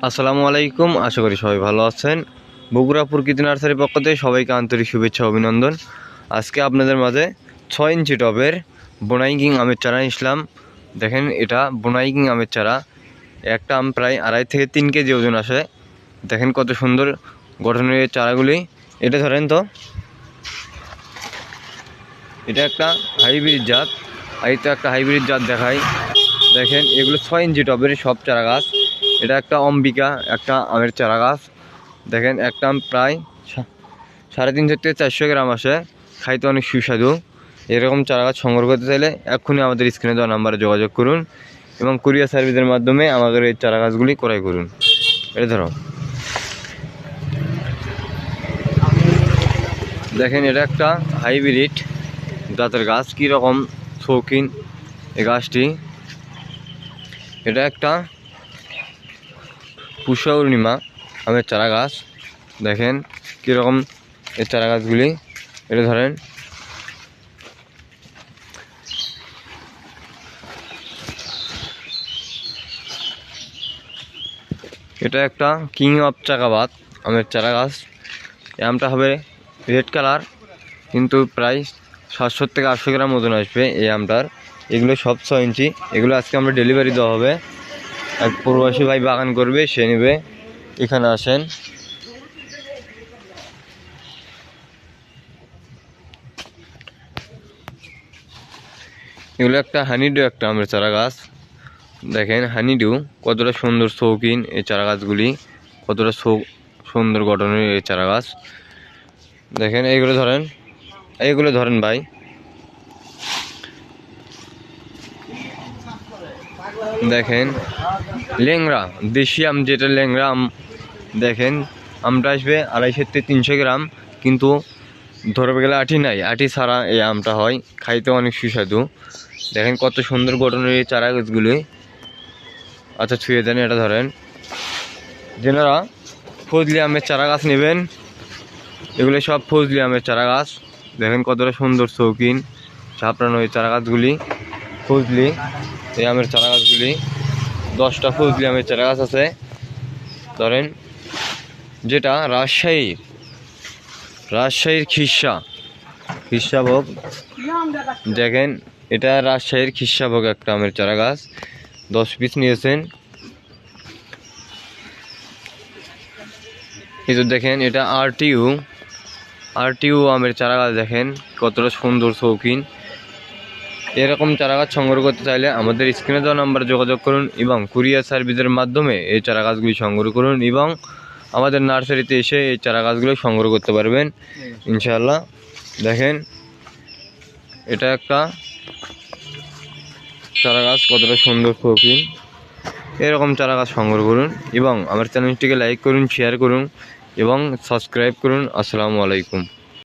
আসসালামু আলাইকুম, আশা করি সবাই ভালো আছেন। বগুড়া প্রকৃতি নার্সারির পক্ষ থেকে সবাইকে আন্তরিক শুভেচ্ছা অভিনন্দন। আজকে আপনাদের মাঝে 6 ইঞ্চি টবের বোনাইকিং আমের চারা ইসলাম। দেখেন, এটা বোনাইকিং আমের চারা। একটা আম প্রায় 2.5 থেকে 3 কেজি ওজন আসে। দেখেন কত সুন্দর গঠনের এই চারাগুলি। এটা ধরেন তো, এটা একটা হাইব্রিড জাত। এই তো একটা হাইব্রিড জাত দেখাই। দেখেন, এগুলো 6 ইঞ্চি টবের সব চারা গাছ। এটা একটা অম্বিকা, একটা আমের চারা গাছ। দেখেন, একটা আম প্রায় 350 থেকে 400 গ্রাম আসে, খাইতে অনেক সুস্বাদু। এরকম চারা গাছ সংগ্রহ করতে চাইলে এক্ষুনি আমাদের স্ক্রিনে দেওয়া নাম্বারে যোগাযোগ করুন এবং কুরিয়ার সার্ভিসের মাধ্যমে আমাদের এই চারা গাছগুলি ক্রয় করুন। এটা ধরো, দেখেন এটা একটা হাইব্রিড জাতের গাছ। কীরকম শৌখিন এই গাছটি। এটা একটা পুষ্পা পূর্ণিমা আমের চারা গাছ। দেখেন কীরকম এই চারা গাছগুলি। এটা ধরেন, এটা একটা কিং অফ চাকাবাদ আমের চারা গাছ। এই আমটা হবে রেড কালার, কিন্তু প্রায় 700 থেকে 800 গ্রাম ওজন আসবে এই আমটার। এগুলো সব 6 ইঞ্চি। এগুলো আজকে আমরা ডেলিভারি দেওয়া হবে। এক প্রবাসী ভাই বাগান করবে, সে নেবে। এখানে আসেন। এগুলো একটা হানিডু একটা আমের চারা গাছ। দেখেন হানিডু কতটা সুন্দর শৌখিন এই চারা গাছগুলি, কতটা সুন্দর গঠনের এই চারা গাছ। দেখেন এইগুলো ধরেন, এইগুলো ধরেন ভাই। দেখেন লেংরা দেশি আম, যেটা লেংরা আম। দেখেন আমটা আসবে 250 থেকে 300 গ্রাম, কিন্তু ধরবে গেলে আটি নাই, আটি ছাড়া এই আমটা হয়, খাইতে অনেক সুস্বাদু। দেখেন কত সুন্দর গঠনের এই চারা গাছগুলি। আচ্ছা ছুঁয়ে দেন, এটা ধরেন। যেনারা ফজলি আমের চারা গাছ নেবেন, এগুলো সব ফজলি আমের চারা গাছ। দেখেন কতটা সুন্দর শৌখিন ঝাপড়ানো এই চারা গাছগুলি। ফজলি এই আমের চারা গাছগুলি 10টা ফজলি আমের চারা গাছ আছে। ধরেন যেটা রাজশাহীর খিরসাভোগ। দেখেন এটা রাজশাহীর খিরসাভোগ একটা আমের চারা গাছ, 10 পিস নিয়েছেন। এই তো দেখেন, এটা আরটিউ আমের চারা গাছ। দেখেন কতটা সুন্দর শৌখিন। এরকম চারা গাছ সংগ্রহ করতে চাইলে আমাদের স্ক্রিনে দেওয়া নাম্বারে যোগাযোগ করুন এবং কুরিয়ার সার্ভিসের মাধ্যমে এই চারা গাছগুলি সংগ্রহ করুন এবং আমাদের নার্সারিতে এসে এই চারা গাছগুলো সংগ্রহ করতে পারবেন ইনশাআল্লাহ। দেখেন এটা একটা চারা গাছ, কতটা সুন্দর শৌখিন। এরকম চারা গাছ সংগ্রহ করুন এবং আমার চ্যানেলটিকে লাইক করুন, শেয়ার করুন এবং সাবস্ক্রাইব করুন। আসসালামু আলাইকুম।